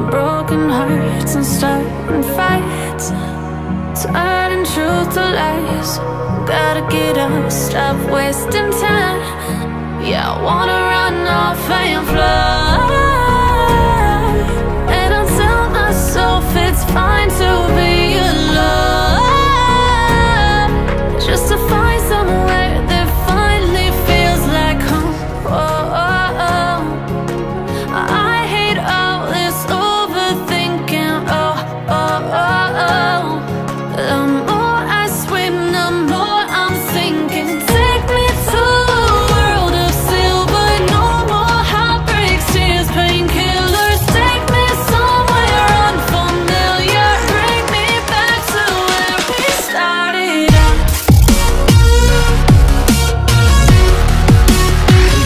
broken hearts and starting fights, turning truth to lies. Gotta get up, stop wasting time. Yeah, I wanna run off and fly. And I'll tell myself it's fine to be alone, just to find somewhere that finally feels like home. I hate all this overthinking. The more I swim, the more I'm sinking. Take me to a world of silver, no more heartbreaks, tears, painkillers. Take me somewhere unfamiliar, bring me back to where we started out.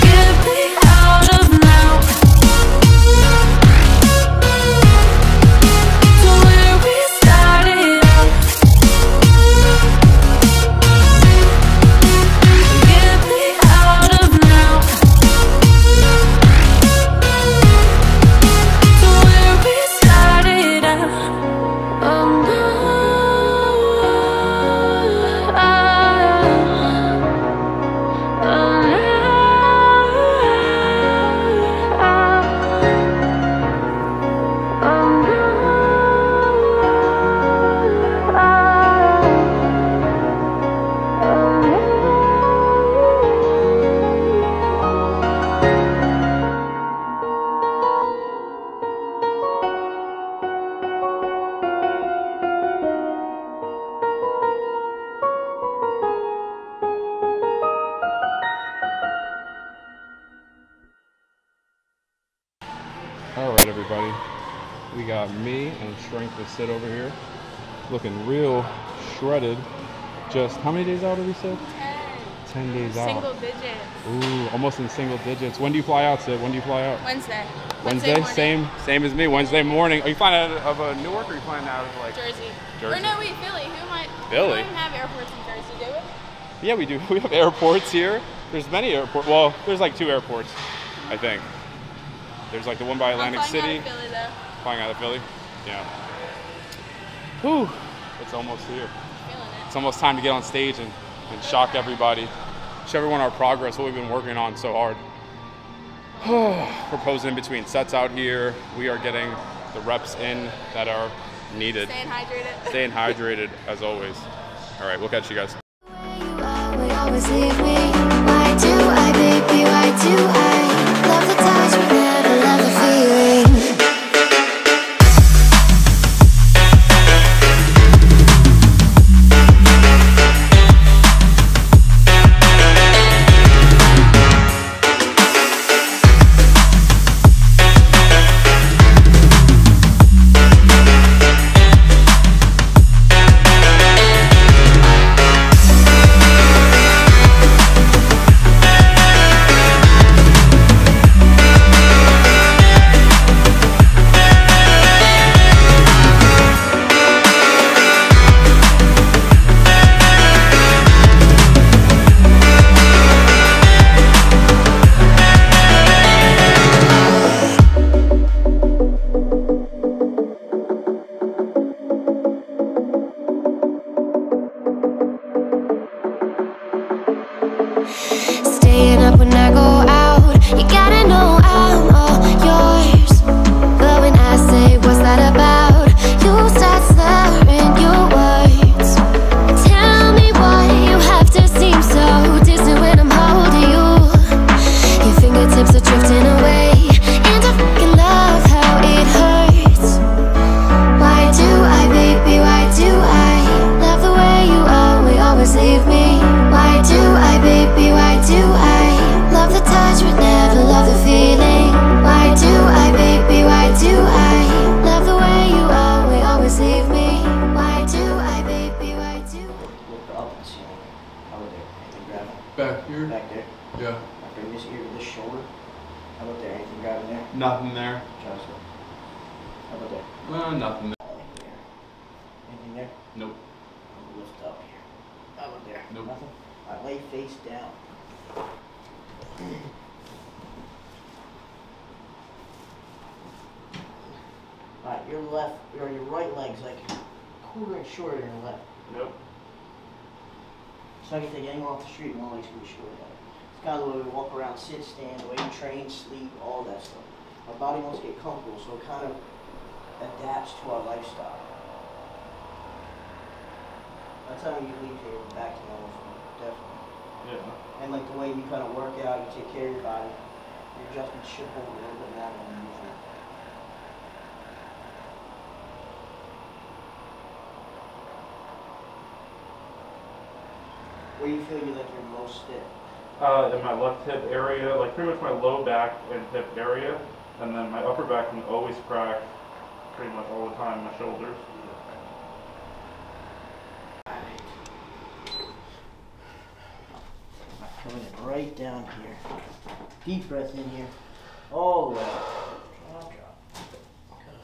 Get me out of now, to where we started out. Get me out of now, to where we started out. All right, everybody. We got me and Strength to sit over here, looking real shredded. Just how many days out have we said? 10 days out. Single digits. Ooh, almost in single digits. When do you fly out, Sid? When do you fly out? Wednesday. Wednesday? Morning. Same as me. Wednesday morning. Are you flying out of Newark, or are you flying out of like Jersey. Jersey? Or no, wait, Philly. Who am I? Philly? We don't even have airports in Jersey, do we? Yeah, we do. We have airports here. There's many airports. Well, there's like 2 airports, I think. There's like the one by Atlantic City. I'm flying out of Philly, though. Flying out of Philly? Yeah. Whew. It's almost here. Feeling it. It's almost time to get on stage and shock everybody. Show everyone our progress, what we've been working on so hard. Proposing in between sets out here. We are getting the reps in that are needed. Staying hydrated. Staying hydrated as always. All right, we'll catch you guys. Always leave me. Why do I, baby? Why do I love the touch but never love the feeling? Staying up when I go out, you gotta know I'm all yours. But when I say what's that about, you start slurring your words. Tell me why you have to seem so distant when I'm holding you. Your fingertips are drifting away, and I fucking love how it hurts. Why do I, baby, why do I love the way you always leave me? Why do I, baby, why do I love the touch but never love the feeling? Why do I, baby, why do I love the way you always leave me? Why do I, baby, why do I? Look up and see how about there? Anything grabbing? Back here? Back there? Yeah. Like from this ear to this shoulder? How about there? Anything grabbing there? Nothing there. Joshua. How about there? Nothing there. Anything there? Nope. Lift up here. How about there? Nope. Nothing? Alright, lay face down. your left or your right leg's like a quarter inch shorter than your left. Yep. So I can take anyone off the street, one leg's gonna be shorter. It's kind of the way we walk around, sit, stand, the way we train, sleep, all that stuff. Our body wants to get comfortable, so it kind of adapts to our lifestyle. That's how you leave here back to normal, definitely. Yeah. And like the way you kind of work out, you take care of your body, your adjustments should hold a little bit better than usual. Where do you feel you like your most stiff? In my left hip area, like pretty much my low back and hip area, and then my upper back can always crack pretty much all the time, my shoulders. Coming in right down here. Deep breath in here. All the way up. Drop, drop. Good.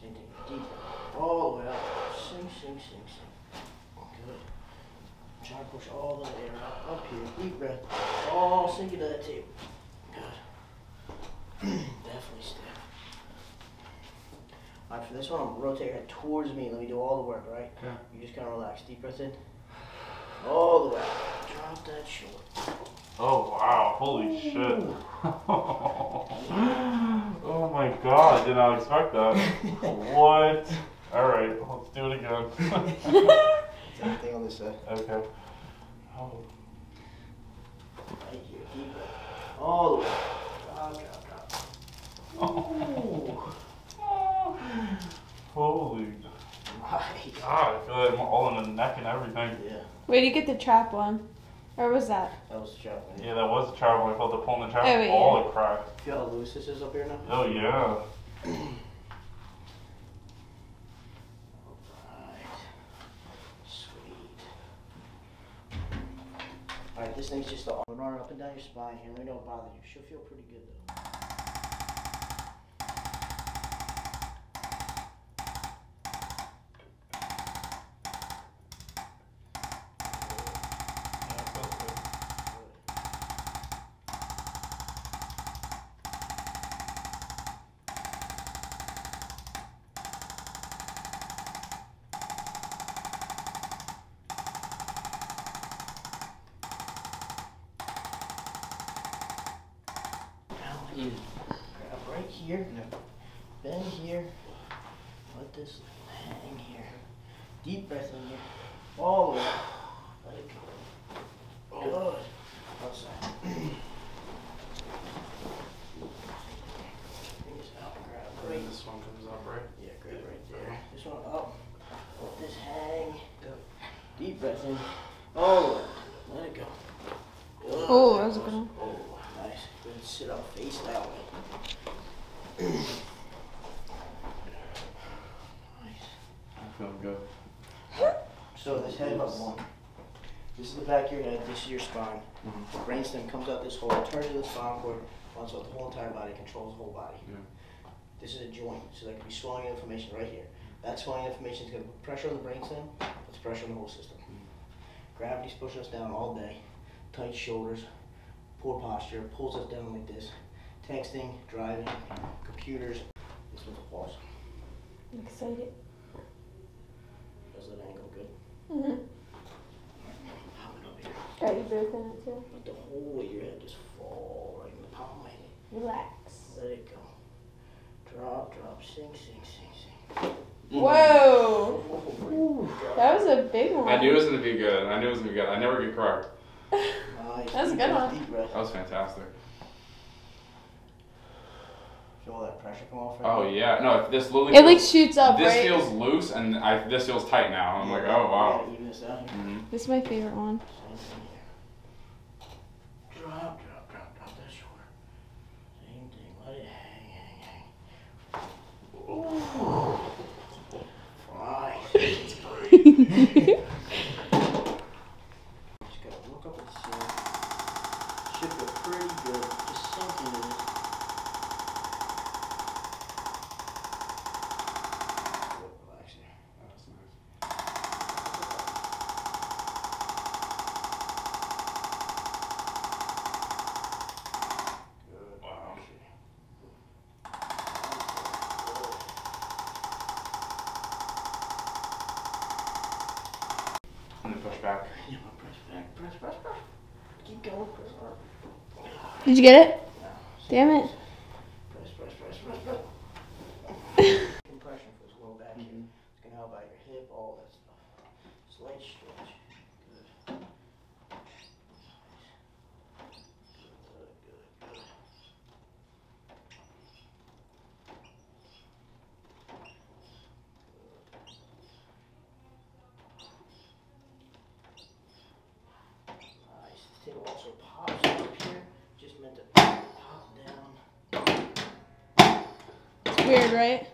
Same thing. Deep breath. All the way up. Sing, sing, sing, sing. Good. Try to push all the air up here. Deep breath. All sink into that table. Good. Definitely stiff. Alright, for this one, I'm rotate your head towards me. Let me do all the work, right? Yeah. You just kind of relax. Deep breath in. All the way up. Drop that shoulder. Oh wow, holy shit. Oh my god, I did not expect that. What? Alright, let's do it again. Same thing on this side. Okay. Oh. Right here, deep breath. All the way. Drop, drop, drop. Oh. Holy Right. god, I feel like I'm all in the neck and everything. Yeah, Where did you get the trap one? Or was that? that was the trap. Yeah, that was the trap when I felt the pull in the trap. Oh, yeah. All it cracked. Feel how loose this is up here now? Oh yeah. Alright. Sweet. Alright, this thing's just the arm run up and down your spine here. Let me know what bothers you. Should feel pretty good though. Yeah, it feels good. Now let you grab right here, bend here, let this hang here. Deep breath in here, all the way up. Let it go. Good. Outside. Bring this out, grab right. This one comes up, right? Yeah, grab right there. This one up. Let this hang. Deep breath in. All the way. Let it go. Good. Oh, that was a good one. Oh, nice. Good. Sit up, face that way. Nice. I feel good. So this head up one. This is the back of your head. This is your spine. The brainstem comes out this hole, turns to the spinal cord, runs out the whole entire body, controls the whole body. Yeah. This is a joint, so there could be swelling inflammation right here. That swelling inflammation is going to put pressure on the brainstem, puts pressure on the whole system. Gravity's pushing us down all day. Tight shoulders, poor posture, pulls us down like this. Texting, driving, computers. This one's awesome. I'm excited. Does that angle good? Mm-hmm. Pop it up here. Got you both in it too. Let the whole weight of your head just fall right in the palm of my hand. Relax. Let it go. Drop, drop, sing, sing, sing, sing. Whoa! Ooh, That was a big one. I knew it was gonna be good. I knew it was gonna be good. I never get cracked. Nice. That was a Deep good breath, one. Deep breath. That was fantastic. Feel all that pressure come off? Oh yeah. No, this literally. It like shoots up, This right? feels loose, and this feels tight now. I'm like, oh wow. Yeah, even this out here. Mm-hmm. This is my favorite one. Same thing here. Drop, drop, drop, drop that shoulder. Same thing. Let it hang, hang, hang. Ooh. Fly. Just gotta look up and see. Should feel pretty good. Just sink into this. Good, relax there. That's nice. Did you get it? Damn it. Press. Compression for this low back here. It's gonna help out your hip, all that stuff. Slight stretch. Good. Good. Nice. This table also pops up here. Just meant to pop down. It's weird, right?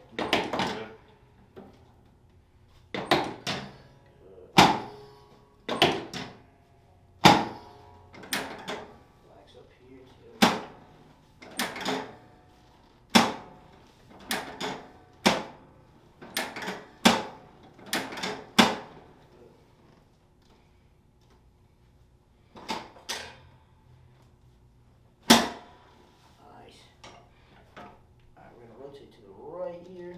Relax up here too. Nice. Alright, we're gonna rotate to the right here.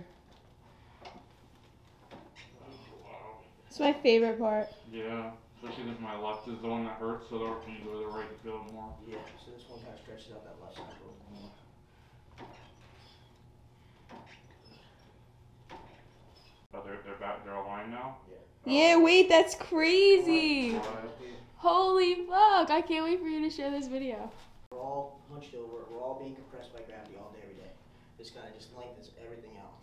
It's my favorite part. Yeah, especially if my left is the one that hurts, so I can enjoy the right a bit more. Yeah, so this one kind of stretches out that left side a little more. But they're back. They're aligned now. Yeah, wait, that's crazy. What? Holy fuck, I can't wait for you to share this video. We're all hunched over. We're all being compressed by gravity all day, every day. This kind of just lengthens everything out.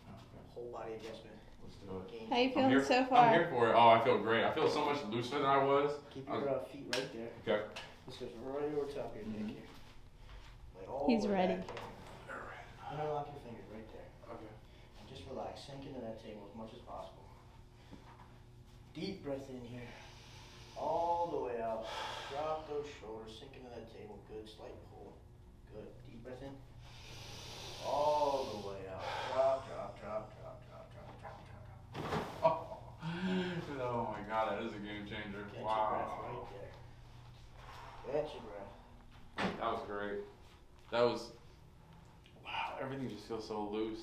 Whole body adjustment. Let's do it. How you feeling I'm here, so I'm far? here for it. Oh, I feel great. I feel so much looser than I was. Keep your feet right there. Okay. This goes right over top of your neck here. Like all He's the way ready. back here. Interlock your fingers right there. Okay. And just relax. Sink into that table as much as possible. Deep breath in here. All the way out. Drop those shoulders. Sink into that table. Good. Slight pull. Good. Deep breath in. All the way out. Drop. Oh my god, that is a game changer. Catch Wow. your breath right there. Catch your breath. That was great. That was. Wow, everything just feels so loose.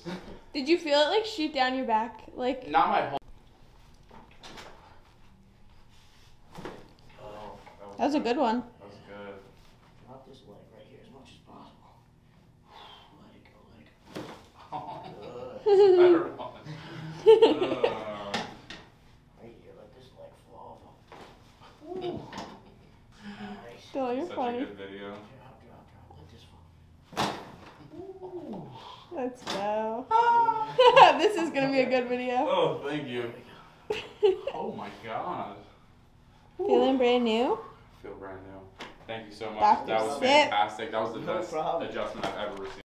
Did you feel it like shoot down your back? Like, Not my whole. Oh. that was a good one. That was good. Drop this leg right here as much as possible. Let it go. Better one. Right here, let this leg fall. Nice. Phil, you're Such a funny. good video. Drop. Let this fall. Let's go. This is gonna be a good video. Oh, thank you. Oh my god. Feeling brand new? I feel brand new. Thank you so much. Dr. That was Sip. fantastic. That was the No best problem. adjustment I've ever received.